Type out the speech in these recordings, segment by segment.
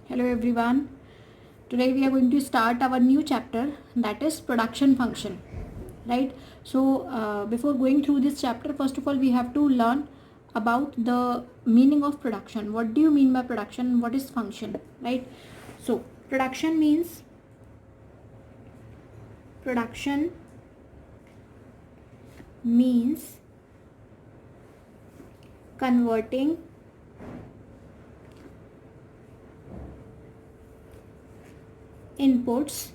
Hello everyone. Today we are going to start our new chapter, that is production function, right? So before going through this chapter, first of all we have to learn about the meaning of production. What do you mean by production? What is function, right? So production means converting inputs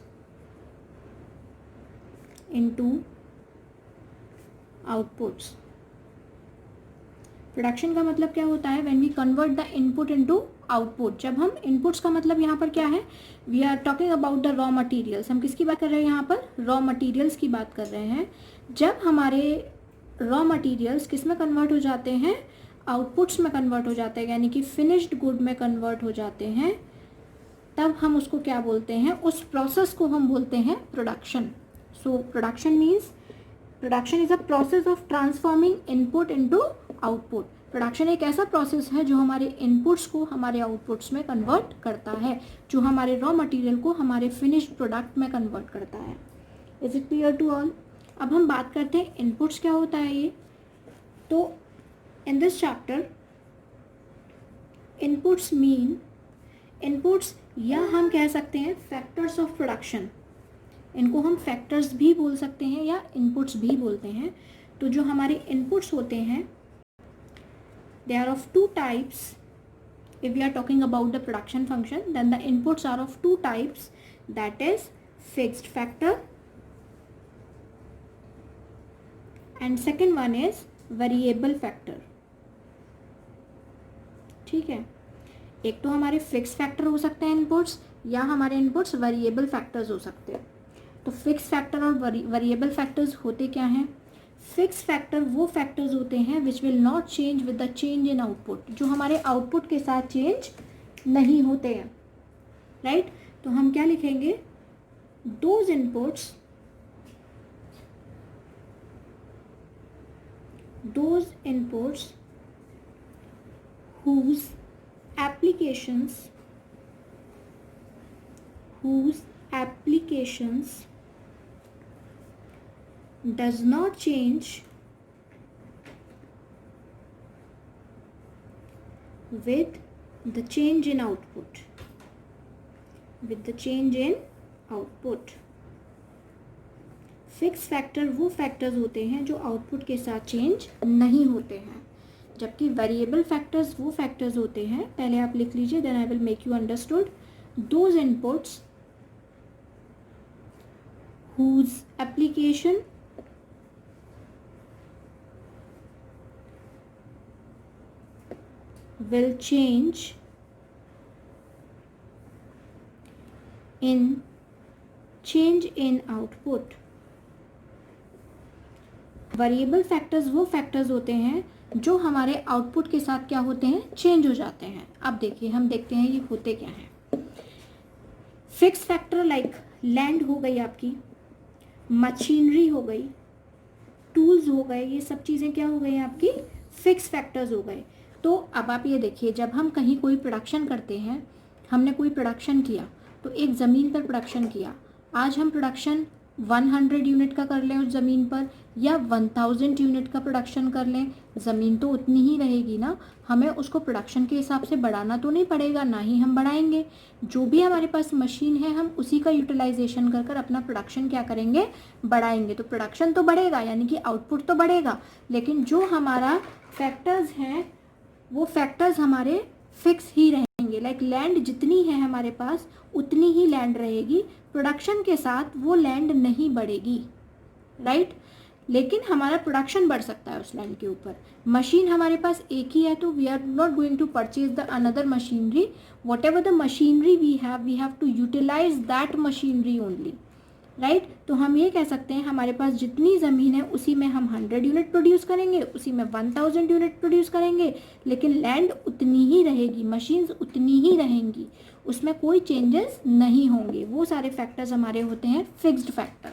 into outputs. Production का मतलब क्या होता है? When we convert the input into output. जब हम inputs का मतलब यहाँ पर क्या है? We are talking about the raw materials. हम किसकी बात कर रहे हैं यहाँ पर? रॉ मटेरियल्स की बात कर रहे हैं. जब हमारे रॉ मटेरियल्स किस में कन्वर्ट हो जाते हैं? आउटपुट्स में कन्वर्ट हो जाते हैं, यानी कि फिनिश्ड गुड में कन्वर्ट हो जाते हैं, तब हम उसको क्या बोलते हैं? उस प्रोसेस को हम बोलते हैं production. So production is a process of transforming input into output. Production एक ऐसा प्रोसेस है जो हमारे इनपुट्स को हमारे आउटपुट्स में कन्वर्ट करता है, जो हमारे रॉ मटेरियल को हमारे फिनिश्ड प्रोडक्ट में कन्वर्ट करता है. Is it clear to all? अब हम बात करते हैं इनपुट्स क्या होता है ये. तो इन दिस चैप्टर इनपुट्स या हम कह सकते हैं फैक्टर्स ऑफ प्रोडक्शन. इनको हम फैक्टर्स भी बोल सकते हैं या इनपुट्स भी बोलते हैं. तो जो हमारे इनपुट्स होते हैं, they are of two types. If we are talking about the production function, then the inputs are of two types, that is fixed factor and second one is variable factor. ठीक है, एक तो हमारे fix factor हो सकते हैं inputs, या हमारे इनपुट्स वेरिएबल फैक्टर्स हो सकते हैं. तो फिक्स फैक्टर और वेरिएबल फैक्टर्स होते क्या हैं? फिक्स फैक्टर वो फैक्टर्स होते हैं विच will not change with the change in output, जो हमारे आउटपुट के साथ चेंज नहीं होते हैं, राइट? तो हम क्या लिखेंगे? Those inputs whose applications does not change with the change in output. Fix factor वो फैक्टर्स होते हैं जो आउटपुट के साथ चेंज नहीं होते हैं, जबकि वेरिएबल फैक्टर्स वो फैक्टर्स होते हैं, पहले आप लिख लीजिए, then I will make you understood. Those inputs whose application will change in output. Variable factors वो फैक्टर्स होते हैं जो हमारे आउटपुट के साथ क्या होते हैं? चेंज हो जाते हैं. अब देखिए, हम देखते हैं ये होते क्या हैं. फिक्स फैक्टर लाइक लैंड हो गई, आपकी मशीनरी हो गई, टूल्स हो गए, ये सब चीज़ें क्या हो गई? आपकी फिक्स फैक्टर्स हो गए. तो अब आप ये देखिए, जब हम कहीं कोई प्रोडक्शन करते हैं, हमने कोई प्रोडक्शन किया, तो एक ज़मीन पर प्रोडक्शन किया. आज हम प्रोडक्शन 100 यूनिट का कर लें उस ज़मीन पर, या 1000 यूनिट का प्रोडक्शन कर लें, ज़मीन तो उतनी ही रहेगी ना. हमें उसको प्रोडक्शन के हिसाब से बढ़ाना तो नहीं पड़ेगा, ना ही हम बढ़ाएंगे. जो भी हमारे पास मशीन है, हम उसी का यूटिलाइजेशन कर अपना प्रोडक्शन क्या करेंगे? बढ़ाएंगे. तो प्रोडक्शन तो बढ़ेगा, यानी कि आउटपुट तो बढ़ेगा, लेकिन जो हमारा फैक्टर्स हैं वो फैक्टर्स हमारे फिक्स ही रहेंगे. लाइक लैंड जितनी है हमारे पास उतनी ही लैंड रहेगी. प्रोडक्शन के साथ वो लैंड नहीं बढ़ेगी, राइट? लेकिन हमारा प्रोडक्शन बढ़ सकता है उस लैंड के ऊपर. मशीन हमारे पास एक ही है, तो we are not going to purchase the another machinery. Whatever the machinery we have to utilize that machinery only, right? तो हम ये कह सकते हैं, हमारे पास जितनी ज़मीन है उसी में हम 100 यूनिट प्रोड्यूस करेंगे, उसी में 1000 यूनिट प्रोड्यूस करेंगे, लेकिन लैंड उतनी ही रहेगी, मशीन्स उतनी ही रहेंगी, उसमें कोई चेंजेस नहीं होंगे. वो सारे फैक्टर्स हमारे होते हैं फिक्स्ड फैक्टर.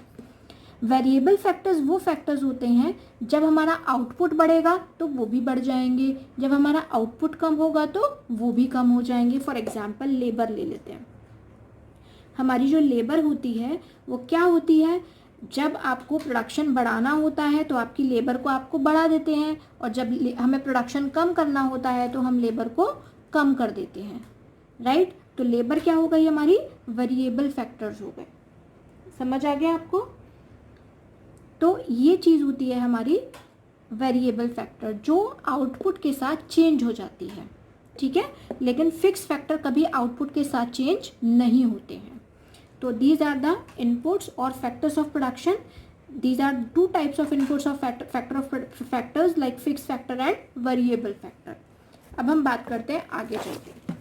वेरिएबल फैक्टर्स वो फैक्टर्स होते हैं जब हमारा आउटपुट बढ़ेगा तो वो भी बढ़ जाएंगे, जब हमारा आउटपुट कम होगा तो वो भी कम हो जाएंगे। फॉर एग्जांपल लेबर ले लेते हैं। हमारी जो लेबर होती है वो क्या होती है, जब आपको प्रोडक्शन बढ़ाना होता है तो आपकी लेबर को आपको बढ़ा देते हैं, और जब हमें प्रोडक्शन कम करना होता है तो हम लेबर को कम कर देते हैं, राइट। तो लेबर क्या हो गई, हमारी वेरिएबल फैक्टर्स हो गए। समझ आ गया आपको? तो ये चीज़ होती है हमारी वेरिएबल फैक्टर, जो आउटपुट के साथ चेंज हो जाती है, ठीक है। लेकिन फिक्स फैक्टर कभी आउटपुट के साथ चेंज नहीं होते हैं। तो these are the inputs or factors of production. These are two types of inputs of factors like fixed factor and variable factor. अब हम बात करते हैं आगे चलते।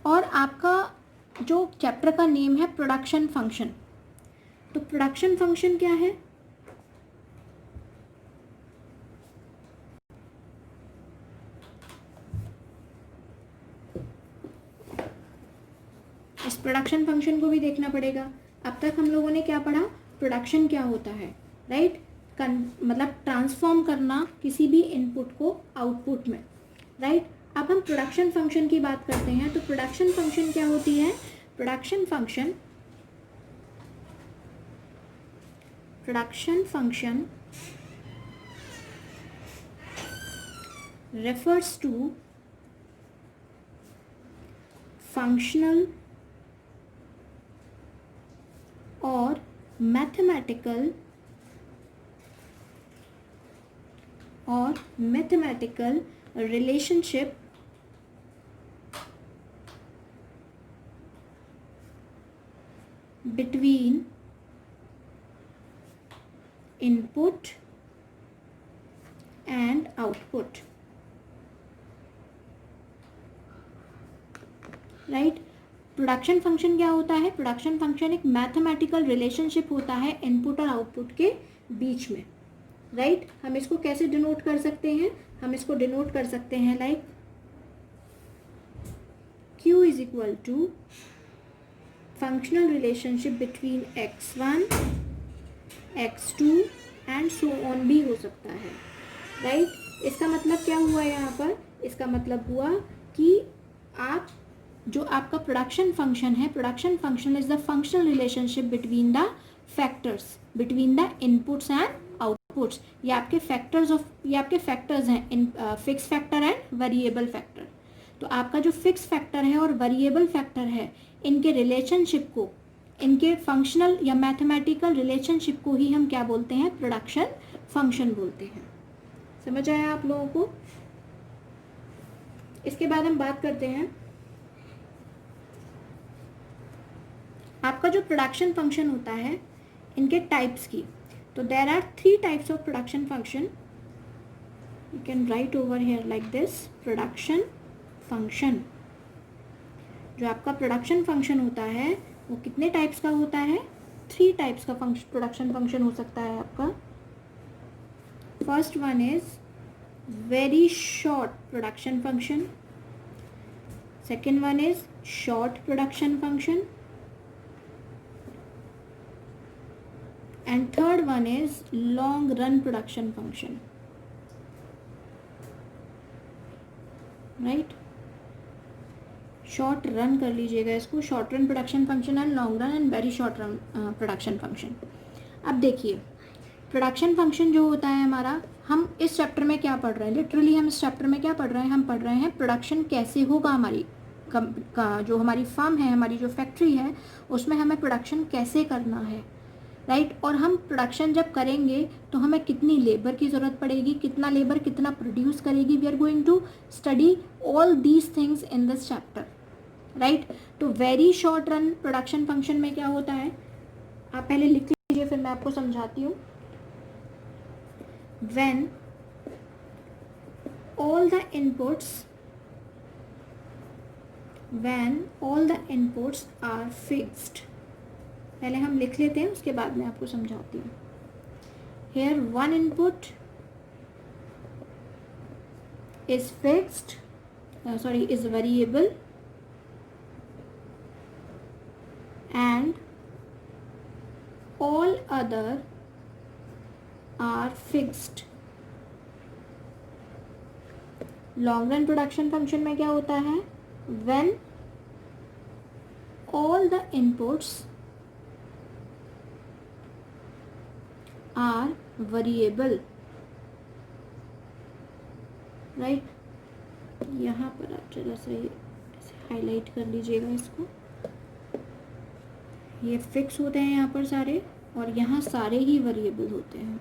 और आपका जो चैप्टर का नेम है प्रोडक्शन फंक्शन, तो प्रोडक्शन फंक्शन क्या है? इस प्रोडक्शन फंक्शन को भी देखना पड़ेगा। अब तक हम लोगों ने क्या पढ़ा, प्रोडक्शन क्या होता है, राइट। मतलब ट्रांसफॉर्म करना किसी भी इनपुट को आउटपुट में, राइट। अब हम प्रोडक्शन फंक्शन की बात करते हैं। तो प्रोडक्शन फंक्शन क्या होती है? Production function refers to functional or mathematical relationship between input and output, right. Production function क्या होता है? प्रोडक्शन फंक्शन एक मैथमेटिकल रिलेशनशिप होता है इनपुट और आउटपुट के बीच में, राइट। हम इसको कैसे डिनोट कर सकते हैं? हम इसको डिनोट कर सकते हैं like Q is equal to functional relationship between x1, x2 and so on भी हो सकता है, राइट। इसका मतलब क्या हुआ यहाँ पर? इसका मतलब हुआ कि आप जो आपका प्रोडक्शन फंक्शन है, production function is the functional relationship between the factors, between the inputs and outputs. ये आपके फैक्टर्स हैं, in fix factor and variable factor. तो आपका जो फिक्स फैक्टर है और वेरिएबल फैक्टर है, इनके रिलेशनशिप को, इनके फंक्शनल या मैथमेटिकल रिलेशनशिप को ही हम क्या बोलते हैं? प्रोडक्शन फंक्शन बोलते हैं। समझ आया आप लोगों को? इसके बाद हम बात करते हैं आपका जो प्रोडक्शन फंक्शन होता है इनके टाइप्स की। तो there are 3 types of production function. You can write over here like this, production function. जो आपका प्रोडक्शन फंक्शन होता है वो कितने टाइप्स का होता है? 3 टाइप्स का प्रोडक्शन फंक्शन हो सकता है आपका। First one is very short production function, second one is short production function, and third one is long run production function, right। Short run कर लीजिएगा इसको, short run production function and long run and very short run production function. अब देखिए production function जो होता है हमारा, हम इस चैप्टर में क्या पढ़ रहे हैं? लिटरली हम इस चैप्टर में क्या पढ़ रहे हैं? हम पढ़ रहे हैं प्रोडक्शन कैसे होगा हमारी का जो हमारी फर्म है, हमारी जो फैक्ट्री है, उसमें हमें प्रोडक्शन कैसे करना है, राइट। और हम प्रोडक्शन जब करेंगे तो हमें कितनी लेबर की ज़रूरत पड़ेगी, कितना लेबर कितना प्रोड्यूस करेगी। We are going to study all these things in this chapter, right. तो very short run production function में क्या होता है, आप पहले लिख लीजिए फिर मैं आपको समझाती हूँ। When all the inputs are fixed, पहले हम लिख लेते हैं उसके बाद मैं आपको समझाती हूँ। Here one input is fixed, is variable and other are fixed. Long run production function में क्या होता है? when all the inputs are variable, right? यहाँ पर आप जरा सा ऐसे हाईलाइट कर लीजिएगा इसको। ये फिक्स होते हैं यहाँ पर सारे, और यहाँ सारे ही वेरिएबल होते हैं।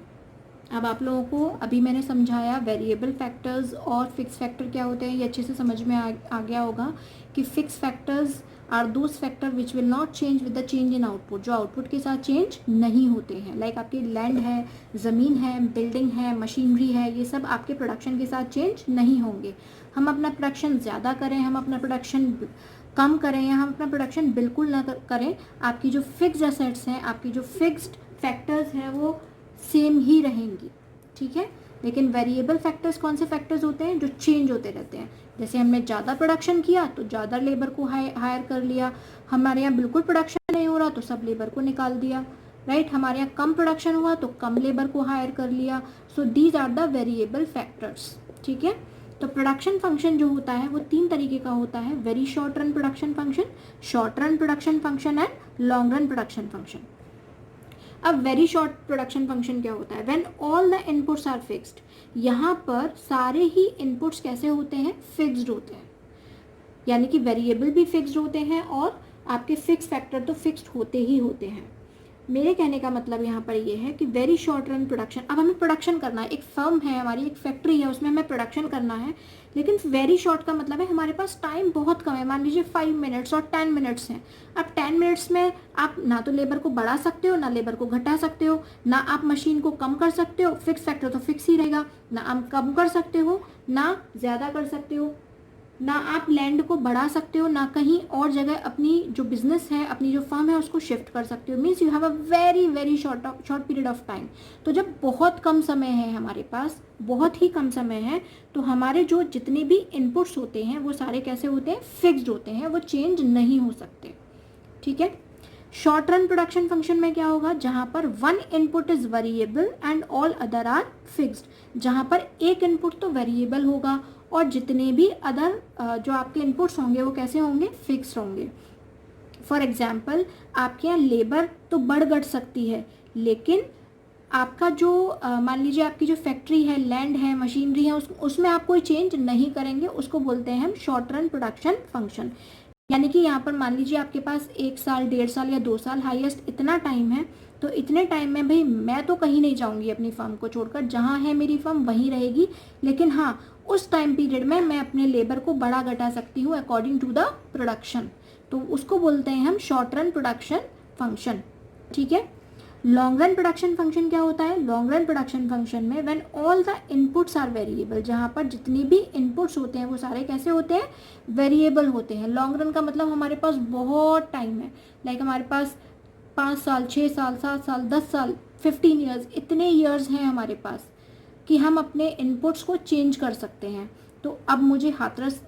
अब आप लोगों को अभी मैंने समझाया वेरिएबल फैक्टर्स और फिक्स फैक्टर क्या होते हैं, ये अच्छे से समझ में आ गया होगा कि fix factors are those factor which will not change with the change in output, जो आउटपुट के साथ चेंज नहीं होते हैं। लाइक आपकी लैंड है, ज़मीन है, बिल्डिंग है, मशीनरी है, ये सब आपके प्रोडक्शन के साथ चेंज नहीं होंगे। हम अपना प्रोडक्शन ज़्यादा करें, हम अपना प्रोडक्शन कम करें, या हम अपना प्रोडक्शन बिल्कुल ना करें, आपकी जो फिक्स्ड एसेट्स हैं, आपकी जो फिक्स्ड फैक्टर्स हैं, वो सेम ही रहेंगी, ठीक है। लेकिन वेरिएबल फैक्टर्स कौन से फैक्टर्स होते हैं? जो चेंज होते रहते हैं। जैसे हमने ज़्यादा प्रोडक्शन किया तो ज़्यादा लेबर को हायर कर लिया, हमारे यहाँ बिल्कुल प्रोडक्शन नहीं हो रहा तो सब लेबर को निकाल दिया, राइट? हमारे यहाँ कम प्रोडक्शन हुआ तो कम लेबर को हायर कर लिया। So these are the variable factors, ठीक है। तो प्रोडक्शन फंक्शन जो होता है वो 3 तरीके का होता है: very short run production function, short run production function and long run production function. अब वेरी शॉर्ट प्रोडक्शन फंक्शन क्या होता है? When all the inputs are fixed, यहाँ पर सारे ही इनपुट्स कैसे होते हैं? फिक्स्ड होते हैं, यानी कि वेरिएबल भी फिक्स्ड होते हैं और आपके फिक्स फैक्टर तो फिक्स्ड होते ही होते हैं। मेरे कहने का मतलब यहाँ पर ये है कि वेरी शॉर्ट रन प्रोडक्शन, अब हमें प्रोडक्शन करना है, एक फर्म है हमारी, एक फैक्ट्री है, उसमें हमें प्रोडक्शन करना है, लेकिन वेरी शॉर्ट का मतलब है हमारे पास टाइम बहुत कम है। मान लीजिए 5 मिनट्स और 10 मिनट्स हैं। अब 10 मिनट्स में आप ना तो लेबर को बढ़ा सकते हो, ना लेबर को घटा सकते हो, ना आप मशीन को कम कर सकते हो, फिक्स फैक्टर तो फिक्स ही रहेगा, ना आप कम कर सकते हो ना ज़्यादा कर सकते हो, ना आप लैंड को बढ़ा सकते हो, ना कहीं और जगह अपनी जो बिजनेस है, अपनी जो फर्म है उसको शिफ्ट कर सकते हो। Means you have a very very short period of time. तो जब बहुत कम समय है हमारे पास, बहुत ही कम समय है, तो हमारे जो जितने भी इनपुट्स होते हैं वो सारे कैसे होते हैं? फिक्स्ड होते हैं, वो चेंज नहीं हो सकते, ठीक है। शॉर्ट रन प्रोडक्शन फंक्शन में क्या होगा? जहां पर one input is variable and all other are fixed, जहां पर एक इनपुट तो वेरिएबल होगा और जितने भी अदर जो आपके इनपुट्स होंगे वो कैसे होंगे? फिक्स होंगे। फॉर एग्जाम्पल, आपके यहाँ लेबर तो बढ़ घट सकती है, लेकिन आपका जो मान लीजिए आपकी जो फैक्ट्री है, लैंड है, मशीनरी है, उसमें आप कोई चेंज नहीं करेंगे, उसको बोलते हैं हम शॉर्ट रन प्रोडक्शन फंक्शन। यानी कि यहाँ पर मान लीजिए आपके पास 1 साल, 1.5 साल या 2 साल हाईएस्ट इतना टाइम है, तो इतने टाइम में भाई मैं तो कहीं नहीं जाऊँगी अपनी फर्म को छोड़कर, जहाँ है मेरी फर्म वहीं रहेगी। लेकिन हाँ, उस टाइम पीरियड में मैं अपने लेबर को बढ़ा घटा सकती हूँ अकॉर्डिंग टू द प्रोडक्शन, तो उसको बोलते हैं हम शॉर्ट रन प्रोडक्शन फंक्शन, ठीक है। लॉन्ग रन प्रोडक्शन फंक्शन क्या होता है? लॉन्ग रन प्रोडक्शन फंक्शन में when all the inputs are variable, जहाँ पर जितनी भी इनपुट्स होते हैं वो सारे कैसे होते हैं? वेरिएबल होते हैं। लॉन्ग रन का मतलब हमारे पास बहुत टाइम है, लाइक हमारे पास 5 साल, 6 साल, 7 साल, 10 साल, 15 ईयर्स, इतने ईयर्स हैं हमारे पास कि हम अपने इनपुट्स को चेंज कर सकते हैं। तो अब मुझे हाथरस,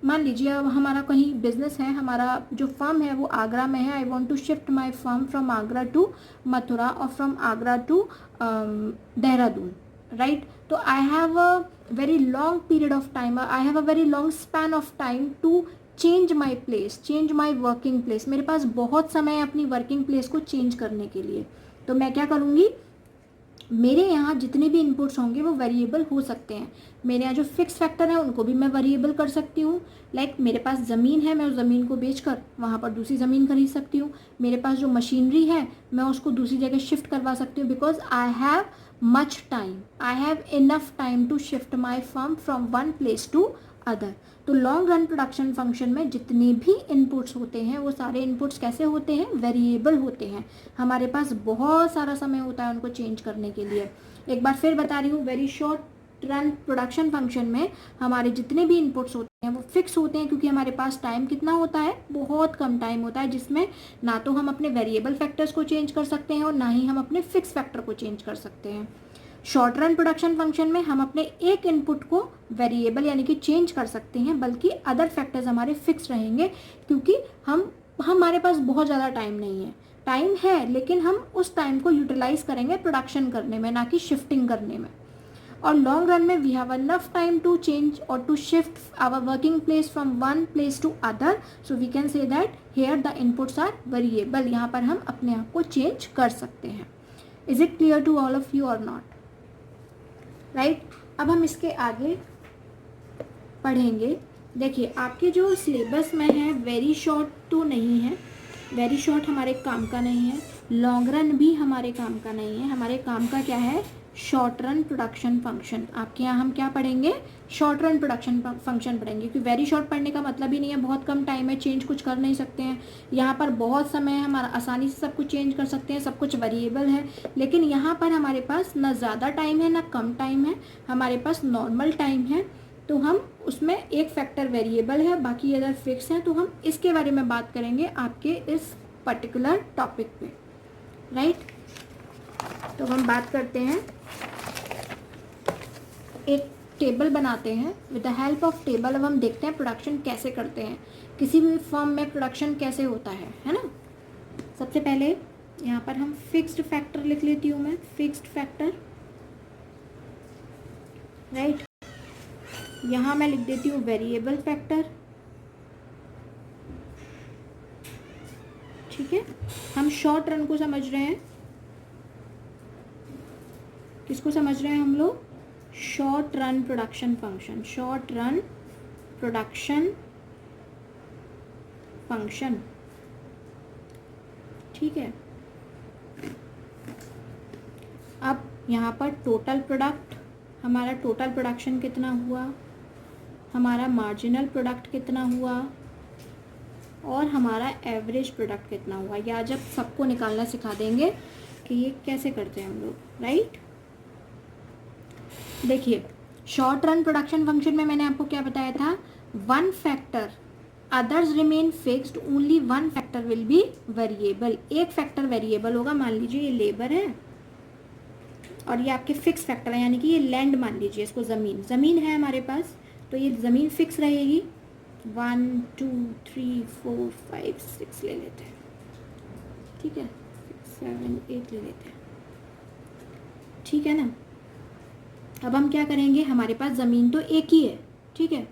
मान लीजिए अब हमारा कहीं बिजनेस है, हमारा जो फर्म है वो आगरा में है, I want to shift my firm from Agra to Mathura और from Agra to Dehradun, right? तो I have a very long period of time, I have a very long span of time to change my place, change my working place. मेरे पास बहुत समय है अपनी working place को change करने के लिए। तो मैं क्या करूँगी? मेरे यहाँ जितने भी इनपुट्स होंगे वो वेरिएबल हो सकते हैं। मेरे यहाँ जो फिक्स फैक्टर है उनको भी मैं वेरिएबल कर सकती हूँ। लाइक मेरे पास ज़मीन है, मैं उस ज़मीन को बेचकर वहाँ पर दूसरी ज़मीन खरीद सकती हूँ। मेरे पास जो मशीनरी है मैं उसको दूसरी जगह शिफ्ट करवा सकती हूँ, because I have much time, I have enough time to shift my firm from one place to other. तो लॉन्ग रन प्रोडक्शन फंक्शन में जितने भी इनपुट्स होते हैं वो सारे इनपुट्स कैसे होते हैं? वेरिएबल होते हैं। हमारे पास बहुत सारा समय होता है उनको चेंज करने के लिए। एक बार फिर बता रही हूँ, very short run production function में हमारे जितने भी इनपुट्स होते हैं वो फिक्स होते हैं, क्योंकि हमारे पास टाइम कितना होता है? बहुत कम टाइम होता है, जिसमें ना तो हम अपने वेरिएबल फैक्टर्स को चेंज कर सकते हैं और ना ही हम अपने फिक्स फैक्टर को चेंज कर सकते हैं। शॉर्ट रन प्रोडक्शन फंक्शन में हम अपने एक इनपुट को वेरिएबल यानी कि चेंज कर सकते हैं, बल्कि अदर फैक्टर्स हमारे फिक्स रहेंगे, क्योंकि हमारे पास बहुत ज़्यादा टाइम नहीं है। टाइम है, लेकिन हम उस टाइम को यूटिलाइज करेंगे प्रोडक्शन करने में, ना कि शिफ्टिंग करने में। और लॉन्ग रन में we have enough time to change और to shift our working place from one place to other, so we can say that here the inputs are variable. यहाँ पर हम अपने आप को चेंज कर सकते हैं। Is it clear to all of you और नॉट? राइट, अब हम इसके आगे पढ़ेंगे। देखिए आपके जो सिलेबस में है वेरी शॉर्ट तो नहीं है, वेरी शॉर्ट हमारे काम का नहीं है, लॉन्ग रन भी हमारे काम का नहीं है। हमारे काम का क्या है? Short run production function. आपके यहाँ हम क्या पढ़ेंगे? शॉर्ट रन प्रोडक्शन फंक्शन पढ़ेंगे, क्योंकि वेरी शॉर्ट पढ़ने का मतलब ही नहीं है बहुत कम टाइम है, चेंज कुछ कर नहीं सकते हैं। यहाँ पर बहुत समय है, हमारा आसानी से सब कुछ चेंज कर सकते हैं, सब कुछ वेरिएबल है। लेकिन यहाँ पर हमारे पास ना ज़्यादा टाइम है ना कम टाइम है, हमारे पास नॉर्मल टाइम है। तो हम उसमें एक फैक्टर वेरिएबल है, बाकी अदर फिक्स है। तो हम इसके बारे में बात करेंगे आपके इस पर्टिकुलर टॉपिक पे। राइट, तो हम बात करते हैं, एक टेबल बनाते हैं। With the help of table अब हम देखते हैं प्रोडक्शन कैसे करते हैं, किसी भी फॉर्म में प्रोडक्शन कैसे होता है ना। सबसे पहले यहाँ पर हम फिक्स्ड फैक्टर लिख लेती हूँ मैं, फिक्स्ड फैक्टर। राइट, यहाँ मैं लिख देती हूँ वेरिएबल फैक्टर। ठीक है, हम शॉर्ट रन को समझ रहे हैं। किसको समझ रहे हैं हम लोग? Short run production function, short run production function. ठीक है, अब यहाँ पर टोटल प्रोडक्ट, हमारा टोटल प्रोडक्शन कितना हुआ, हमारा मार्जिनल प्रोडक्ट कितना हुआ, और हमारा एवरेज प्रोडक्ट कितना हुआ। या जब सबको निकालना सिखा देंगे कि ये कैसे करते हैं हम लोग। राइट, देखिए शॉर्ट रन प्रोडक्शन फंक्शन में मैंने आपको क्या बताया था? One factor others remain fixed, only one factor will be variable. एक फैक्टर वेरिएबल होगा, मान लीजिए ये लेबर है और ये आपके फिक्स फैक्टर है, यानी कि ये लैंड मान लीजिए, इसको ज़मीन है हमारे पास, तो ये ज़मीन फिक्स रहेगी। 1 2 3 4 5 6 ले लेते हैं। ठीक है, 6 7 8 ले लेते हैं। ठीक है ना। अब हम क्या करेंगे, हमारे पास ज़मीन तो एक ही है, ठीक है,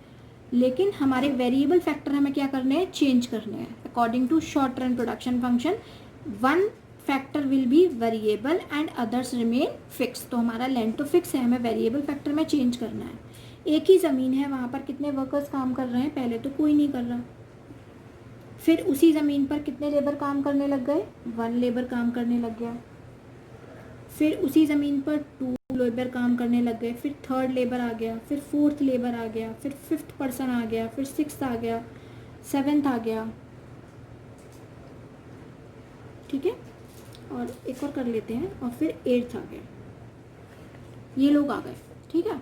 लेकिन हमारे वेरिएबल फैक्टर हमें क्या करने हैं? चेंज करने हैं। According to short run production function, one factor will be variable and others remain fix. तो हमारा लैंड तो फिक्स है, हमें वेरिएबल फैक्टर में चेंज करना है। एक ही ज़मीन है, वहाँ पर कितने वर्कर्स काम कर रहे हैं? पहले तो कोई नहीं कर रहा। फिर उसी ज़मीन पर कितने लेबर काम करने लग गए? 1 लेबर काम करने लग गया। फिर उसी ज़मीन पर 2 लेबर काम करने लग गए। फिर 3rd लेबर आ गया, फिर 4th लेबर आ गया, फिर 5th पर्सन आ गया, फिर 6th आ गया, 7th आ गया। ठीक है, और एक और कर लेते हैं, और फिर 8th आ गया। ये लोग आ गए। ठीक है,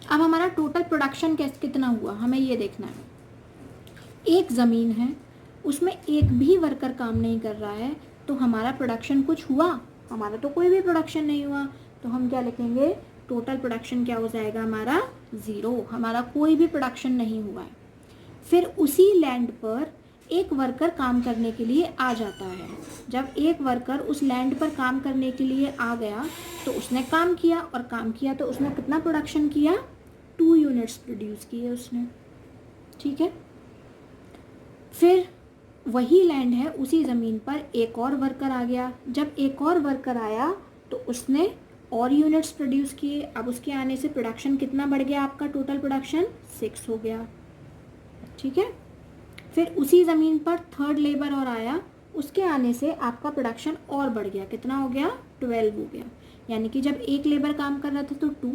अब हमारा टोटल प्रोडक्शन कितना हुआ हमें ये देखना है। एक ज़मीन है, उसमें एक भी वर्कर काम नहीं कर रहा है, तो हमारा प्रोडक्शन कुछ हुआ? हमारा तो कोई भी प्रोडक्शन नहीं हुआ। तो हम क्या लिखेंगे? टोटल प्रोडक्शन क्या हो जाएगा हमारा? 0। हमारा कोई भी प्रोडक्शन नहीं हुआ है। फिर उसी लैंड पर एक वर्कर काम करने के लिए आ जाता है। जब एक वर्कर उस लैंड पर काम करने के लिए आ गया तो उसने काम किया, और काम किया तो उसने कितना प्रोडक्शन किया? 2 यूनिट्स प्रोड्यूस किए उसने। ठीक है, फिर वही लैंड है, उसी ज़मीन पर एक और वर्कर आ गया। जब एक और वर्कर आया तो उसने और यूनिट्स प्रोड्यूस किए। अब उसके आने से प्रोडक्शन कितना बढ़ गया? आपका टोटल प्रोडक्शन 6 हो गया। ठीक है, फिर उसी ज़मीन पर 3rd लेबर और आया, उसके आने से आपका प्रोडक्शन और बढ़ गया। कितना हो गया? 12 हो गया। यानी कि जब एक लेबर काम कर रहा था तो 2,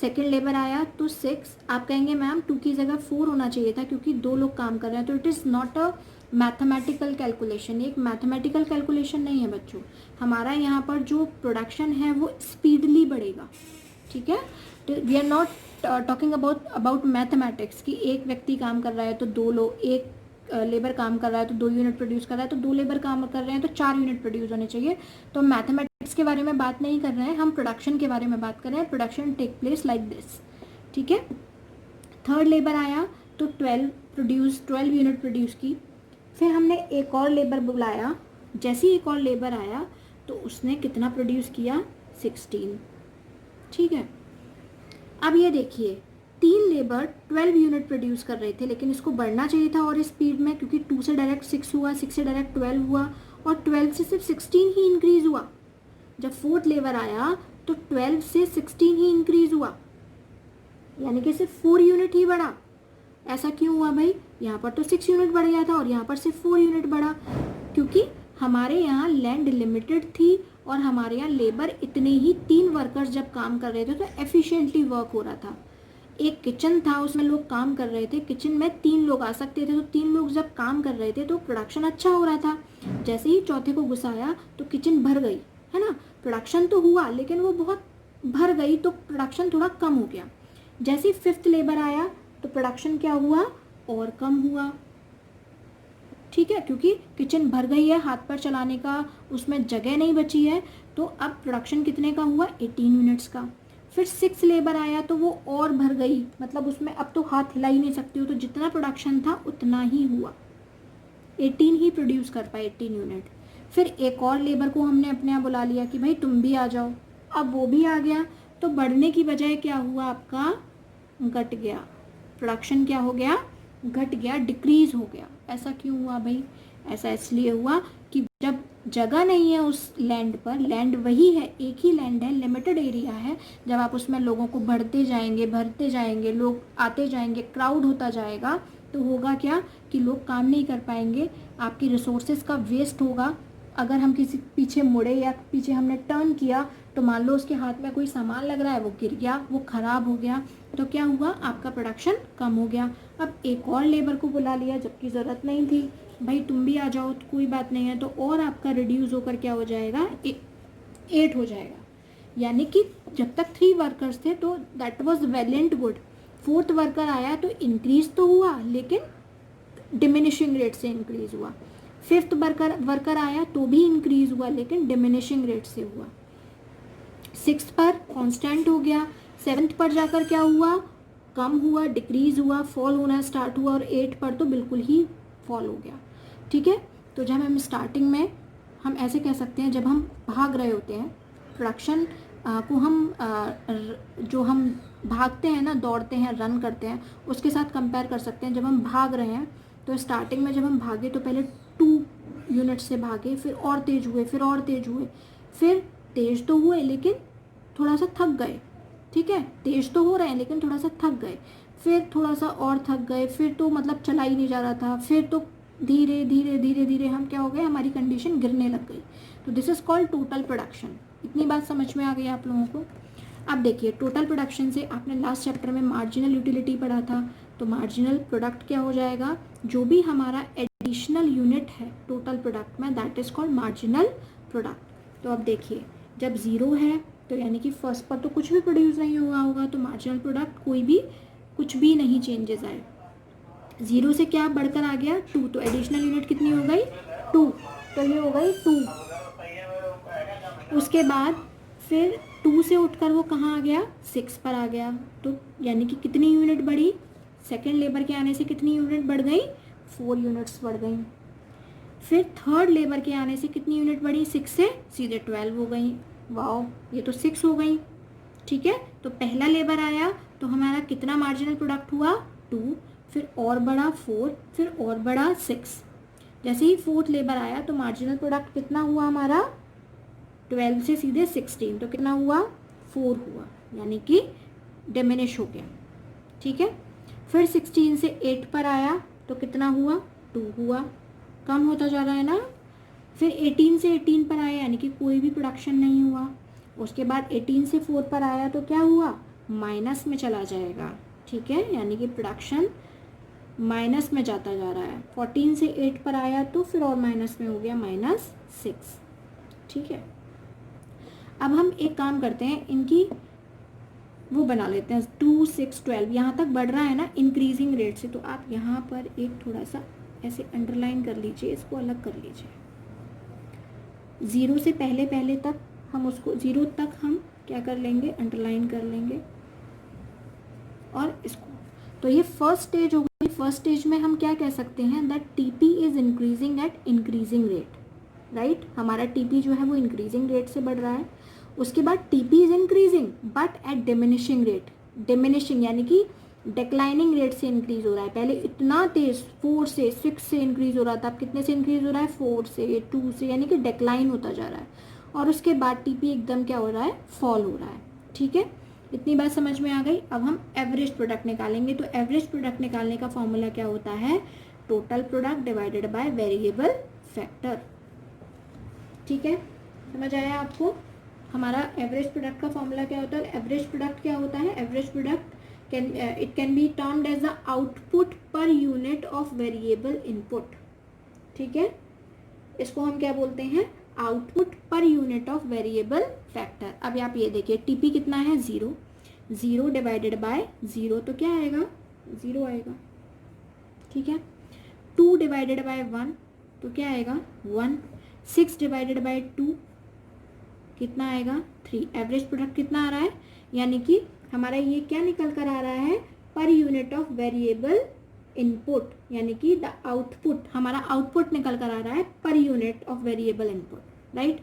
सेकेंड लेबर आया तो 6। आप कहेंगे मैम 2 की जगह 4 होना चाहिए था, क्योंकि 2 लोग काम कर रहे हैं। तो it is not a mathematical calculation, एक मैथमेटिकल कैलकुलेशन नहीं है बच्चों। हमारा यहाँ पर जो प्रोडक्शन है वो स्पीडली बढ़ेगा। ठीक है, we are not talking about mathematics कि एक व्यक्ति काम कर रहा है तो 2 लोग, एक लेबर काम कर रहा है तो 2 यूनिट प्रोड्यूस कर रहा है, तो 2 लेबर काम कर रहे हैं तो 4 यूनिट प्रोड्यूस होने चाहिए। तो मैथमेटिक्स के बारे में बात नहीं कर रहे हैं हम, प्रोडक्शन के बारे में बात कर रहे हैं। Production take place like this. ठीक है, 3rd लेबर आया तो 12 यूनिट प्रोड्यूस की। फिर हमने एक और लेबर बुलाया जैसे ही एक और लेबर आया तो उसने कितना प्रोड्यूस किया, 16। ठीक है, अब ये देखिए 3 लेबर 12 यूनिट प्रोड्यूस कर रहे थे, लेकिन इसको बढ़ना चाहिए था और स्पीड में, क्योंकि 2 से डायरेक्ट 6 हुआ, 6 से डायरेक्ट 12 हुआ और 12 से सिर्फ 16 ही इंक्रीज हुआ। जब 4th लेबर आया तो 12 से 16 ही इंक्रीज हुआ, यानी कि सिर्फ 4 यूनिट ही बढ़ा। ऐसा क्यों हुआ भाई? यहाँ पर तो 6 यूनिट बढ़ गया था और यहाँ पर सिर्फ 4 यूनिट बढ़ा, क्योंकि हमारे यहाँ लैंड लिमिटेड थी और हमारे यहाँ लेबर इतने ही, 3 वर्कर्स जब काम कर रहे थे तो एफिशिएंटली वर्क हो रहा था। एक किचन था, उसमें लोग काम कर रहे थे, किचन में 3 लोग आ सकते थे, तो 3 लोग जब काम कर रहे थे तो प्रोडक्शन अच्छा हो रहा था। जैसे ही चौथे को घुसाया तो किचन भर गई, है ना, प्रोडक्शन तो हुआ लेकिन वो बहुत भर गई तो प्रोडक्शन थोड़ा कम हो गया। जैसे ही 5th लेबर आया तो प्रोडक्शन क्या हुआ, और कम हुआ। ठीक है, क्योंकि किचन भर गई है, हाथ पर चलाने का उसमें जगह नहीं बची है, तो अब प्रोडक्शन कितने का हुआ, 18 यूनिट्स का। फिर 6th लेबर आया तो वो और भर गई, मतलब उसमें अब तो हाथ हिला ही नहीं सकती हो, तो जितना प्रोडक्शन था उतना ही हुआ, 18 ही प्रोड्यूस कर पाए, 18 यूनिट। फिर एक और लेबर को हमने अपने यहाँ बुला लिया कि भाई तुम भी आ जाओ, अब वो भी आ गया, तो बढ़ने की बजाय क्या हुआ, आपका घट गया, प्रोडक्शन क्या हो गया, घट गया, डिक्रीज हो गया। ऐसा क्यों हुआ भाई? ऐसा इसलिए हुआ कि जब जगह नहीं है उस लैंड पर, लैंड वही है, एक ही लैंड है, लिमिटेड एरिया है, जब आप उसमें लोगों को भरते जाएंगे, लोग आते जाएंगे, क्राउड होता जाएगा, तो होगा क्या कि लोग काम नहीं कर पाएंगे, आपकी रिसोर्सेज का वेस्ट होगा। अगर हम किसी पीछे मुड़े या पीछे हमने टर्न किया तो मान लो उसके हाथ में कोई सामान लग रहा है, वो गिर गया, वो ख़राब हो गया, तो क्या हुआ, आपका प्रोडक्शन कम हो गया। अब एक और लेबर को बुला लिया जबकि ज़रूरत नहीं थी, भाई तुम भी आ जाओ, तो कोई बात नहीं है, तो और आपका रिड्यूस होकर क्या हो जाएगा, 8 हो जाएगा। यानी कि जब तक 3 वर्कर्स थे तो that was well and good. 4th worker आया तो इंक्रीज तो हुआ लेकिन डिमिनिशिंग रेट से इंक्रीज हुआ। 5th वर्कर आया तो भी इंक्रीज हुआ लेकिन डिमिनिशिंग रेट से हुआ। 6th पर कांस्टेंट हो गया, 7th पर जाकर क्या हुआ, कम हुआ, डिक्रीज हुआ, फॉल होना स्टार्ट हुआ, और 8 पर तो बिल्कुल ही फॉल हो गया। ठीक है, तो जब हम स्टार्टिंग में, हम ऐसे कह सकते हैं, जब हम भाग रहे होते हैं प्रोडक्शन को, हम जो हम भागते हैं ना, दौड़ते हैं, रन करते हैं, उसके साथ कंपेयर कर सकते हैं। जब हम भाग रहे हैं तो स्टार्टिंग में जब हम भागे तो पहले 2 यूनिट से भागे, फिर और तेज हुए, फिर और तेज हुए, फिर तेज तो हुए लेकिन थोड़ा सा थक गए। ठीक है, तेज तो हो रहे हैं लेकिन थोड़ा सा थक गए, फिर थोड़ा सा और थक गए, फिर तो मतलब चला ही नहीं जा रहा था, फिर तो धीरे धीरे धीरे धीरे हम क्या हो गए, हमारी कंडीशन गिरने लग गई। तो this is called total production. इतनी बात समझ में आ गई आप लोगों को? अब देखिए टोटल प्रोडक्शन से आपने लास्ट चैप्टर में मार्जिनल यूटिलिटी पढ़ा था, तो मार्जिनल प्रोडक्ट क्या हो जाएगा, जो भी हमारा एडिशनल यूनिट है टोटल प्रोडक्ट में, that is called marginal product. तो अब देखिए जब 0 है तो यानी कि फर्स्ट पर तो कुछ भी प्रोड्यूस नहीं हुआ होगा, तो मार्जिनल प्रोडक्ट कोई भी कुछ भी नहीं चेंजेस आए। 0 से क्या बढ़कर आ गया, 2, तो एडिशनल यूनिट कितनी हो गई, 2, तो ये हो गई 2। उसके बाद फिर 2 से उठकर वो कहाँ आ गया, 6 पर आ गया, तो यानी कि कितनी यूनिट बढ़ी, सेकेंड लेबर के आने से कितनी यूनिट बढ़ गई, 4 यूनिट्स बढ़ गई। फिर 3rd लेबर के आने से कितनी यूनिट बढ़ी, 6 से सीधे 12 हो गई। वाओ, ये तो 6 हो गई। ठीक है, तो पहला लेबर आया तो हमारा कितना मार्जिनल प्रोडक्ट हुआ, 2, फिर और बढ़ा 4, फिर और बढ़ा 6। जैसे ही 4th लेबर आया तो मार्जिनल प्रोडक्ट कितना हुआ हमारा, 12 से सीधे 16, तो कितना हुआ, 4 हुआ, यानी कि डिमिनिश हो गया। ठीक है, फिर 16 से 8 पर आया तो कितना हुआ, 2 हुआ, कम होता जा रहा है ना। फिर 18 से 18 पर आया यानी कि कोई भी प्रोडक्शन नहीं हुआ। उसके बाद 18 से 4 पर आया तो क्या हुआ, माइनस में चला जाएगा। ठीक है, यानी कि प्रोडक्शन माइनस में जाता जा रहा है। 14 से 8 पर आया तो फिर और माइनस में हो गया, -6। ठीक है, अब हम एक काम करते हैं, इनकी वो बना लेते हैं, 2, 6, 12 यहाँ तक बढ़ रहा है ना इंक्रीजिंग रेट से, तो आप यहाँ पर एक थोड़ा सा ऐसे अंडरलाइन कर लीजिए, इसको अलग कर लीजिए। 0 से पहले पहले तक हम उसको 0 तक हम क्या कर लेंगे, अंडरलाइन कर लेंगे, और इसको, तो ये फर्स्ट स्टेज हो गई। फर्स्ट स्टेज में हम क्या कह सकते हैं, that TP is increasing at increasing rate. Right. हमारा टीपी जो है वो इंक्रीजिंग रेट से बढ़ रहा है। उसके बाद TP is increasing but at diminishing rate, diminishing यानी कि डिक्लाइनिंग रेट से इंक्रीज हो रहा है। पहले इतना तेज 4 से 6 से इंक्रीज हो रहा था, अब कितने से इंक्रीज हो रहा है, 4 से 2 से, यानी कि डिक्लाइन होता जा रहा है। और उसके बाद टीपी एकदम क्या हो रहा है, फॉल हो रहा है। ठीक है, इतनी बात समझ में आ गई। अब हम एवरेज प्रोडक्ट निकालेंगे। तो एवरेज प्रोडक्ट निकालने का फॉर्मूला क्या होता है, total product divided by variable factor. ठीक है, समझ आया आपको। हमारा एवरेज प्रोडक्ट का फॉर्मूला क्या होता है, एवरेज प्रोडक्ट क्या होता है, average product it can be termed as the output per unit of variable input। ठीक है, इसको हम क्या बोलते हैं, output per unit of variable factor. अब आप ये देखिए टीपी कितना है, 0, 0 डिवाइडेड बाय 0 तो क्या आएगा, 0 आएगा। ठीक है, 2 डिवाइडेड बाय 1 तो क्या आएगा, 1। 6 डिवाइडेड बाय 2 कितना आएगा, 3। एवरेज प्रोडक्ट कितना आ रहा है, यानी कि हमारा ये क्या निकल कर आ रहा है, per unit of variable input, यानी कि द आउटपुट, हमारा आउटपुट निकल कर आ रहा है per unit of variable input, right.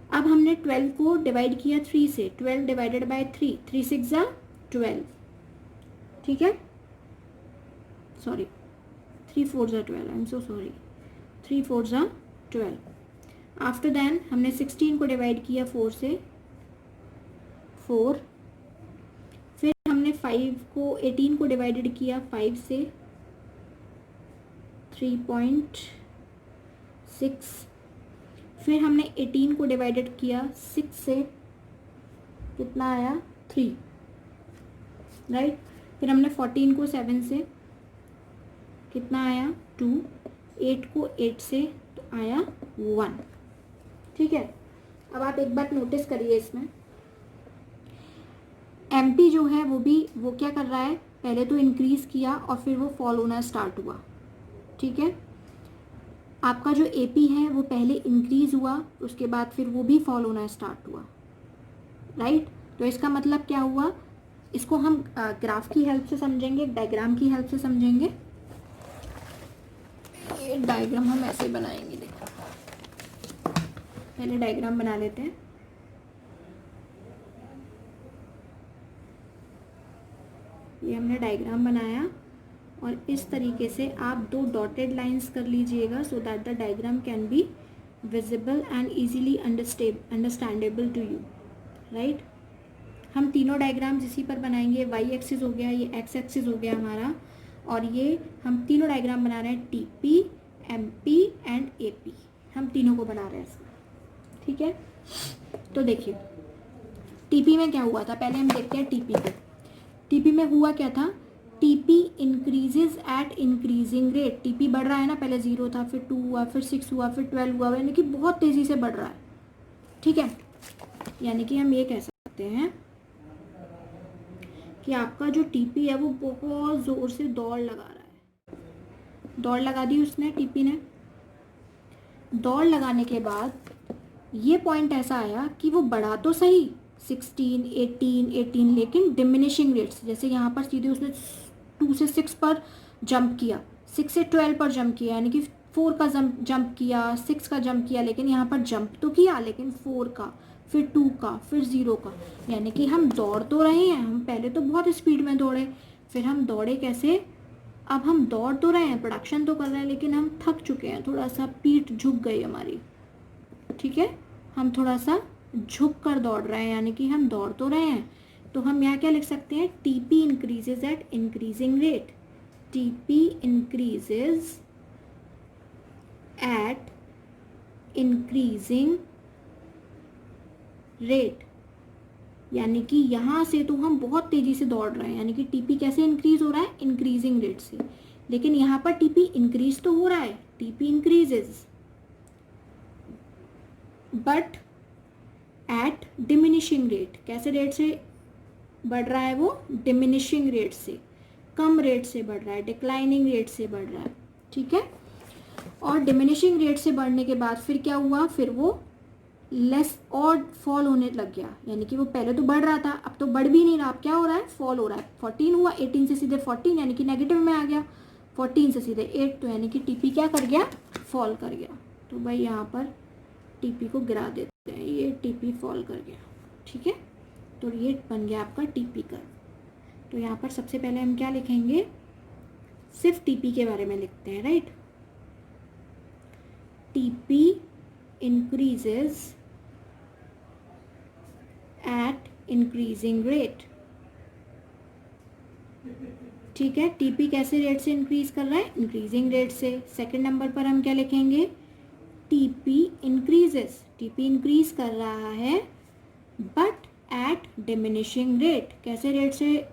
अब हमने 12 को डिवाइड किया 3 से, 12 डिवाइडेड बाय 3, 3 6 जा 12। ठीक है, सॉरी 3 4 जा 12, आई एम सो सॉरी, 3 4 जा 12। आफ्टर देन हमने 16 को डिवाइड किया 4 से, 4। फिर हमने 18 को डिवाइडेड किया 5 से, 3.6। फिर हमने 18 को डिवाइडेड किया 6 से, कितना आया, 3, राइट। फिर हमने 14 को 7 से, कितना आया, 2। 8 को 8 से तो आया 1। ठीक है, अब आप एक बात नोटिस करिए, इसमें एमपी जो है वो क्या कर रहा है, पहले तो इंक्रीज किया और फिर वो फॉल होना स्टार्ट हुआ। ठीक है, आपका जो एपी है वो पहले इंक्रीज हुआ, उसके बाद फिर वो भी फॉल होना स्टार्ट हुआ, राइट। तो इसका मतलब क्या हुआ, इसको हम ग्राफ की हेल्प से समझेंगे, डायग्राम की हेल्प से समझेंगे। ये डायग्राम हम ऐसे बनाएंगे, देखो पहले डायग्राम बना लेते हैं। ये हमने डायग्राम बनाया और इस तरीके से आप 2 डॉटेड लाइंस कर लीजिएगा, so that the diagram can be visible and easily understandable to you, right. हम तीनों डायग्राम्स इसी पर बनाएंगे। वाई एक्सिस हो गया, ये एक्स एक्सिस हो गया हमारा, और ये हम तीनों डायग्राम बना रहे हैं, टीपी, एमपी एंड एपी, हम तीनों को बना रहे हैं इसमें। ठीक है, तो देखिए टीपी में क्या हुआ था, पहले हम देखते हैं टीपी को। टीपी में हुआ क्या था, TP increases at increasing rate. TP बढ़ रहा है ना, पहले 0 था, फिर 2 हुआ, फिर 6 हुआ, फिर 12 हुआ, यानी कि बहुत तेज़ी से बढ़ रहा है। ठीक है, यानी कि हम ये कह सकते हैं कि आपका जो टीपी है वो बहुत ज़ोर से दौड़ लगा रहा है। दौड़ लगा दी उसने, टीपी ने। दौड़ लगाने के बाद ये पॉइंट ऐसा आया कि वो बढ़ा तो सही 16, 18, लेकिन डिमिनिशिंग रेट्स, जैसे यहाँ पर सीधे उसने 2 से 6 पर जंप किया, 6 से 12 पर जंप किया, यानी कि 4 का जंप किया, 6 का जंप किया, लेकिन यहाँ पर जंप तो किया, लेकिन 4 का, फिर 2 का, फिर 0 का, यानी कि हम दौड़ तो रहे हैं। हम पहले तो बहुत स्पीड में दौड़े, फिर हम दौड़े कैसे, अब हम दौड़ तो रहे हैं, प्रोडक्शन तो कर रहे हैं, लेकिन हम थक चुके हैं, थोड़ा सा पीठ झुक गई हमारी। ठीक है, हम थोड़ा सा झुक कर दौड़ रहे हैं, यानी कि हम दौड़ तो रहे हैं। तो हम यहाँ क्या लिख सकते हैं, TP increases at increasing rate. TP increases at increasing rate, यानी कि यहाँ से तो हम बहुत तेजी से दौड़ रहे हैं, यानी कि टीपी कैसे इंक्रीज हो रहा है, इंक्रीजिंग रेट से। लेकिन यहाँ पर टीपी इंक्रीज तो हो रहा है, TP increases but at diminishing rate. कैसे रेट से बढ़ रहा है वो, डिमिनिशिंग रेट से, कम रेट से बढ़ रहा है, डिक्लाइनिंग रेट से बढ़ रहा है। ठीक है, और डिमिनिशिंग रेट से बढ़ने के बाद फिर क्या हुआ, फिर वो लेस और फॉल होने लग गया, यानी कि वो पहले तो बढ़ रहा था, अब तो बढ़ भी नहीं रहा, अब क्या हो रहा है, फॉल हो रहा है। 14 हुआ, 18 से सीधे 14, यानी कि नेगेटिव में आ गया, 14 से सीधे 8, तो यानी कि टीपी क्या कर गया, फॉल कर गया। तो भाई यहाँ पर टीपी को गिरा देते हैं, ये टीपी फॉल कर गया, ठीक है। तो ये बन गया आपका टीपी कर्व। तो यहाँ पर सबसे पहले हम क्या लिखेंगे, सिर्फ टीपी के बारे में लिखते हैं, right. TP increases at increasing rate, ठीक है। टीपी कैसे रेट से इंक्रीज कर रहा है, इंक्रीजिंग रेट से। सेकंड नंबर पर हम क्या लिखेंगे, टीपी इंक्रीजेस, टीपी इंक्रीज कर रहा है बट एट डिमिनिशिंग रेट, कैसे रेट से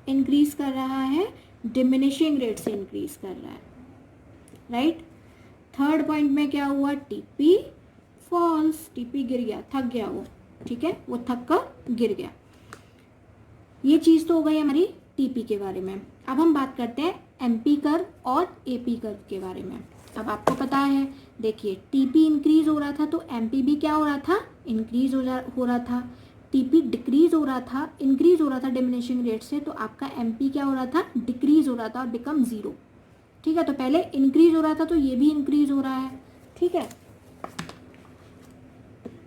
इंक्रीज कर रहा है, डिमिनिशिंग रेट से इंक्रीज कर रहा है, राइट। थर्ड पॉइंट में क्या हुआ, टीपी फॉल्स, टीपी गिर गया, थक गया वो, ठीक है, वो थक कर गिर गया। ये चीज़ तो हो गई हमारी टीपी के बारे में। अब हम बात करते हैं एमपी कर्व और एपी कर्व के बारे में। अब आपको पता है, देखिए टीपी इंक्रीज हो रहा था तो एमपी भी क्या हो रहा था, इंक्रीज हो रहा था। टीपी डिक्रीज हो रहा था, इंक्रीज हो रहा था डिमिनिशिंग रेट से, तो आपका एमपी क्या हो रहा था, डिक्रीज हो रहा था और बिकम जीरो, ठीक है। तो पहले इंक्रीज हो रहा था तो ये भी इंक्रीज हो रहा है, ठीक है।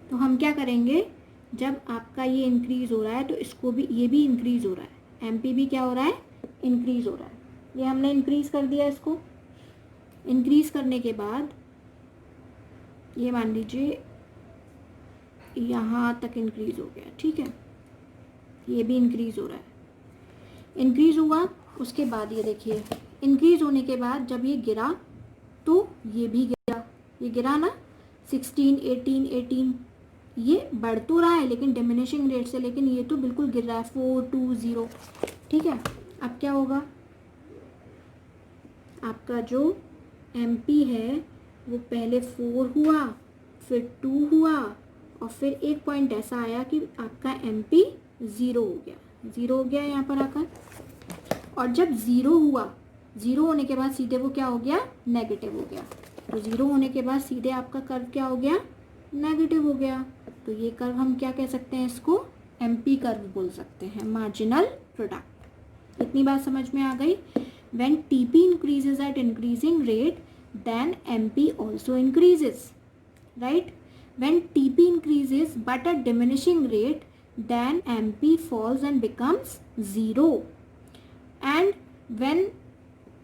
तो हम क्या करेंगे, जब आपका ये इंक्रीज हो रहा है तो इसको भी, ये भी इंक्रीज हो रहा है, एमपी भी क्या हो रहा है, इंक्रीज हो रहा है। ये हमने इंक्रीज कर दिया, इसको इंक्रीज करने के बाद ये मान लीजिए यहाँ तक इंक्रीज हो गया, ठीक है। ये भी इंक्रीज हो रहा है, इंक्रीज हुआ, उसके बाद ये देखिए इंक्रीज होने के बाद जब ये गिरा तो ये भी गिरा, ये गिरा ना, 16, 18, 18, ये बढ़ तो रहा है लेकिन डिमिनिशिंग रेट से, लेकिन ये तो बिल्कुल गिर रहा है, 4, 2, 0, ठीक है। अब क्या होगा, आपका जो एमपी है वो पहले 4 हुआ, फिर 2 हुआ, और फिर एक पॉइंट ऐसा आया कि आपका एमपी 0 हो गया, 0 हो गया यहाँ पर आकर। और जब 0 हुआ, 0 होने के बाद सीधे वो क्या हो गया, नेगेटिव हो गया। तो 0 होने के बाद सीधे आपका कर्व क्या हो गया, नेगेटिव हो गया। तो ये कर्व हम क्या कह सकते हैं, इसको एमपी कर्व बोल सकते हैं, मार्जिनल प्रोडक्ट। इतनी बात समझ में आ गई। When TP increases at increasing rate, then MP also increases, right? When TP increases but at diminishing rate, then MP falls and becomes 0. And when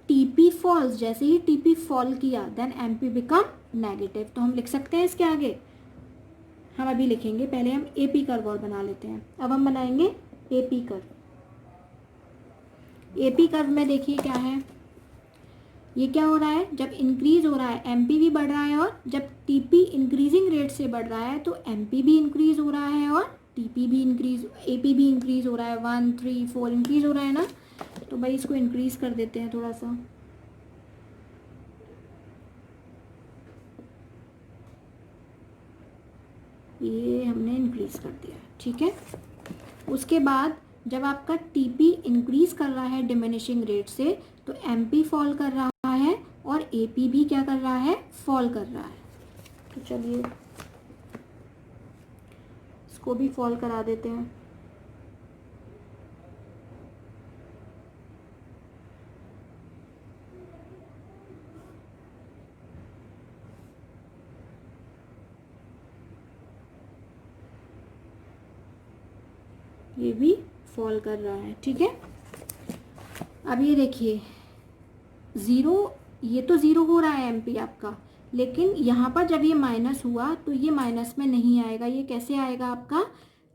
TP falls, जैसे ही TP fall किया, then MP become negative. तो हम लिख सकते हैं इसके आगे, हम अभी लिखेंगे, पहले हम AP कर्व और बना लेते हैं। अब हम बनाएंगे AP कर्व। एपी कर्व में देखिए क्या है, ये क्या हो रहा है, जब इंक्रीज हो रहा है एमपी भी बढ़ रहा है, और जब टीपी इंक्रीजिंग रेट से बढ़ रहा है तो एमपी भी इंक्रीज हो रहा है और टीपी भी इंक्रीज, एपी भी इंक्रीज हो रहा है, 1, 3, 4 इंक्रीज हो रहा है ना। तो भाई इसको इंक्रीज कर देते हैं थोड़ा सा, ये हमने इंक्रीज कर दिया, ठीक है। उसके बाद जब आपका टीपी इंक्रीज कर रहा है डिमिनिशिंग रेट से, तो एमपी फॉल कर रहा है और एपी भी क्या कर रहा है, फॉल कर रहा है। तो चलिए इसको भी फॉल करा देते हैं। ये भी फॉल कर रहा है, ठीक है। अब ये देखिए 0, ये तो 0 हो रहा है एमपी आपका, लेकिन यहाँ पर जब ये माइनस हुआ तो ये माइनस में नहीं आएगा। ये कैसे आएगा आपका,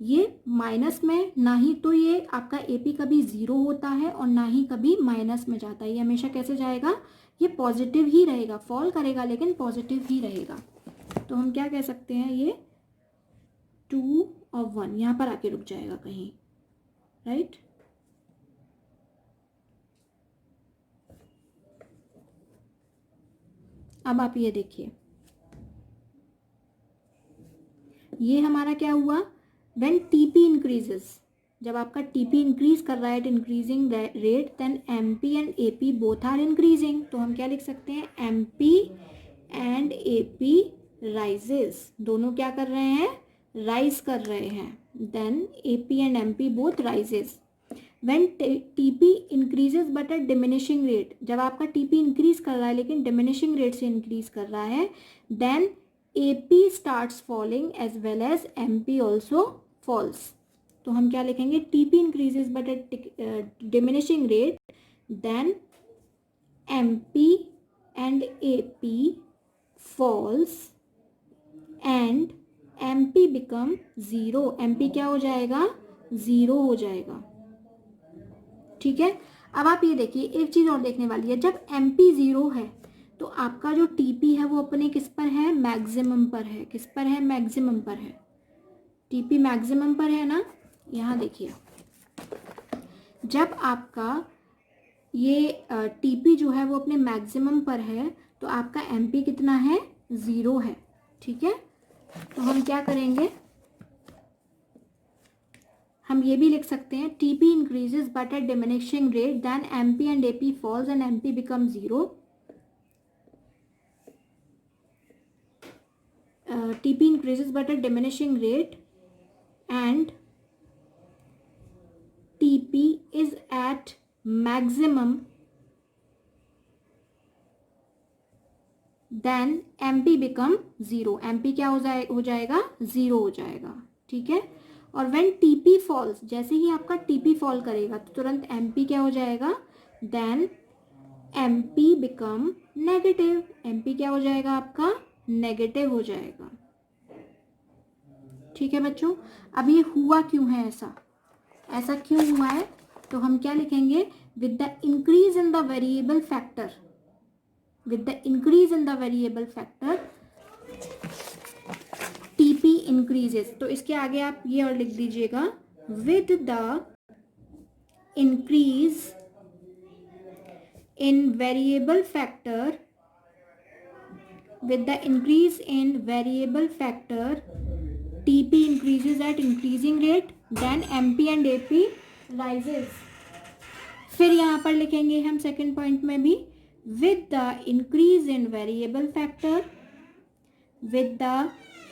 ये माइनस में, ना ही तो ये आपका एपी कभी 0 होता है और ना ही कभी माइनस में जाता है। ये हमेशा कैसे जाएगा, ये पॉजिटिव ही रहेगा, फॉल करेगा लेकिन पॉजिटिव ही रहेगा। तो हम क्या कह सकते हैं, ये 2 और 1 यहाँ पर आके रुक जाएगा कहीं, राइट। अब आप ये देखिए, ये हमारा क्या हुआ, व्हेन टीपी इंक्रीजेस, जब आपका टीपी इंक्रीज कर रहा है at increasing rate, then MP and AP both are increasing. तो हम क्या लिख सकते हैं, एमपी एंड एपी राइजेस, दोनों क्या कर रहे हैं, राइज कर रहे हैं। Then AP and MP both rises. When TP increases but at diminishing rate, जब आपका टीपी इंक्रीज कर रहा है लेकिन डिमिनिशिंग रेट से इंक्रीज कर रहा है, then AP starts falling as well as MP also falls. तो हम क्या लिखेंगे, TP increases but at diminishing rate, then MP and AP falls and MP become zero. MP क्या हो जाएगा, ज़ीरो हो जाएगा। ठीक है, अब आप ये देखिए एक चीज़ और देखने वाली है, जब एमपी ज़ीरो है तो आपका जो टीपी है वो अपने किस पर है, मैक्सिमम पर है। किस पर है, मैक्सिमम पर है। टीपी मैक्सिमम पर है ना, यहाँ देखिए जब आपका ये टीपी जो है वो अपने मैक्सिमम पर है तो आपका एमपी कितना है, ज़ीरो है। ठीक है, तो हम क्या करेंगे, हम ये भी लिख सकते हैं TP increases but at diminishing rate, then MP and AP falls and MP become zero. TP increases but at diminishing rate and TP is at maximum, then MP become zero. MP क्या हो जाएगा, zero हो जाएगा। ठीक है, और when TP falls, जैसे ही आपका TP फॉल करेगा तो तुरंत MP क्या हो जाएगा, then MP become negative. MP क्या हो जाएगा आपका, नेगेटिव हो जाएगा। ठीक है बच्चों, अब ये हुआ क्यों है, ऐसा क्यों हुआ है, तो हम क्या लिखेंगे, with the increase in the variable factor, with the increase in the variable factor TP increases. तो इसके आगे आप ये और लिख दीजिएगा, with the increase in variable factor, with the increase in variable factor TP increases at increasing rate, then MP and AP rises। फिर यहाँ पर लिखेंगे हम सेकेंड पॉइंट में भी, with the increase in variable factor, with the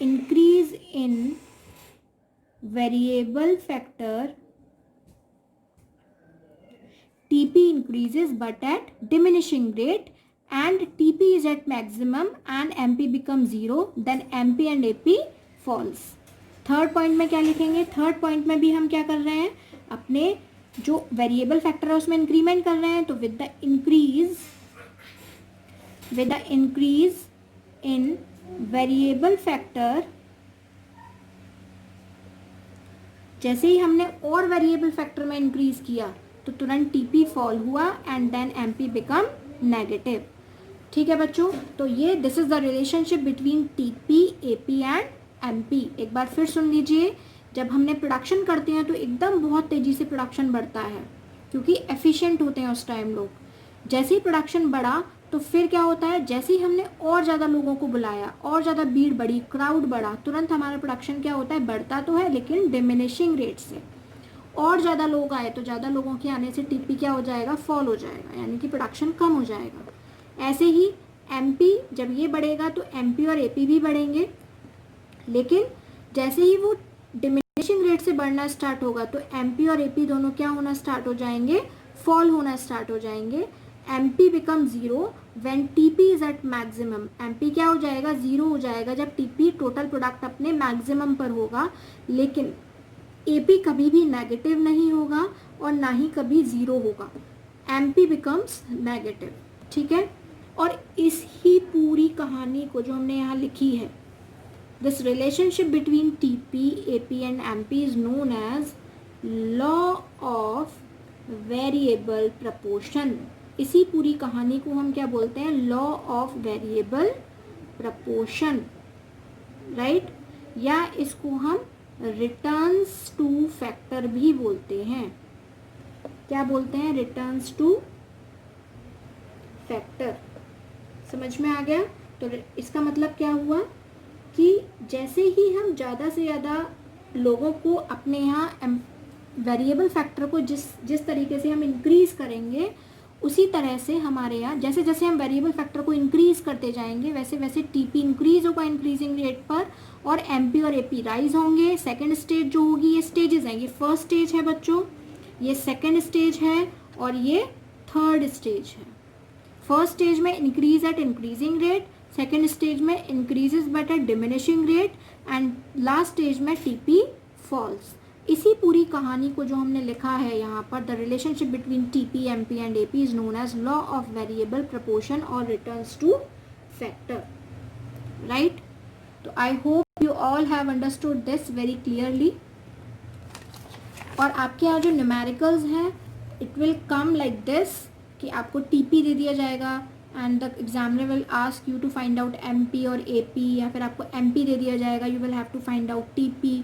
increase in variable factor TP increases but at diminishing rate and TP is at maximum and MP becomes zero, then MP and AP falls। Third point में क्या लिखेंगे, third point में भी हम क्या कर रहे हैं, अपने जो वेरिएबल फैक्टर है उसमें इंक्रीमेंट कर रहे हैं, तो with the increase in variable factor, जैसे ही हमने और वेरिएबल फैक्टर में इंक्रीज किया तो तुरंत टीपी फॉल हुआ and then MP become negative. ठीक है बच्चों, तो ये this is the relationship between TP, AP and MP. एक बार फिर सुन लीजिए, जब हमने प्रोडक्शन करते हैं तो एकदम बहुत तेजी से प्रोडक्शन बढ़ता है क्योंकि एफिशिएंट होते हैं उस टाइम लोग। जैसे ही प्रोडक्शन बढ़ा तो फिर क्या होता है, जैसे ही हमने और ज़्यादा लोगों को बुलाया, और ज़्यादा भीड़ बढ़ी, क्राउड बढ़ा, तुरंत हमारा प्रोडक्शन क्या होता है, बढ़ता तो है लेकिन डिमिनिशिंग रेट से। और ज़्यादा लोग आए तो ज़्यादा लोगों के आने से टीपी क्या हो जाएगा, फॉल हो जाएगा, यानी कि प्रोडक्शन कम हो जाएगा। ऐसे ही एमपी जब ये बढ़ेगा तो एमपी और एपी भी बढ़ेंगे, लेकिन जैसे ही वो डिमिनिशिंग रेट से बढ़ना स्टार्ट होगा तो एमपी और एपी दोनों क्या होना स्टार्ट हो जाएंगे, फॉल होना स्टार्ट हो जाएंगे। MP become zero when TP is at maximum. MP क्या हो जाएगा, ज़ीरो हो जाएगा जब टीपी टोटल प्रोडक्ट अपने मैक्सिमम पर होगा, लेकिन एपी कभी भी नेगेटिव नहीं होगा और ना ही कभी ज़ीरो होगा। MP becomes negative. ठीक है, और इस ही पूरी कहानी को जो हमने यहाँ लिखी है, this relationship between TP, AP and MP is known as law of variable proportion. इसी पूरी कहानी को हम क्या बोलते हैं, law of variable proportion, right, या इसको हम रिटर्न्स टू फैक्टर भी बोलते हैं। क्या बोलते हैं, रिटर्न्स टू फैक्टर। समझ में आ गया? तो इसका मतलब क्या हुआ कि जैसे ही हम ज़्यादा से ज़्यादा लोगों को अपने यहाँ वेरिएबल फैक्टर को जिस तरीके से हम इंक्रीज़ करेंगे, उसी तरह से हमारे यहाँ जैसे जैसे हम वेरिएबल फैक्टर को इंक्रीज़ करते जाएंगे वैसे वैसे टीपी इंक्रीज़ होगा इंक्रीजिंग रेट पर और एमपी और एपी राइज होंगे। सेकंड स्टेज जो होगी, ये स्टेजेस हैं, ये फर्स्ट स्टेज है बच्चों, ये सेकेंड स्टेज है और ये थर्ड स्टेज है। फर्स्ट स्टेज में increase at increasing rate, second stage में increases but at diminishing rate, and last stage में टीपी फॉल्स। इसी पूरी कहानी को जो हमने लिखा है यहाँ पर, the relationship between TP, MP and AP is known as law of variable proportion और रिटर्न्स टू फैक्टर, राइट। तो I hope you all have understood this very clearly. और आपके यहाँ जो न्यूमेरिकल्स हैं, it will come like this कि आपको TP दे दिया जाएगा and the examiner will ask you to find out MP और एपी, या फिर आपको एमपी दे दिया जाएगा, you will have to find out TP,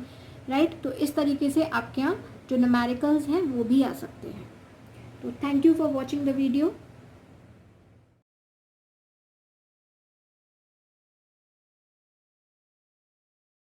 right. तो इस तरीके से आपके यहाँ जो न्यूमेरिकल्स हैं वो भी आ सकते हैं। तो thank you for watching the video.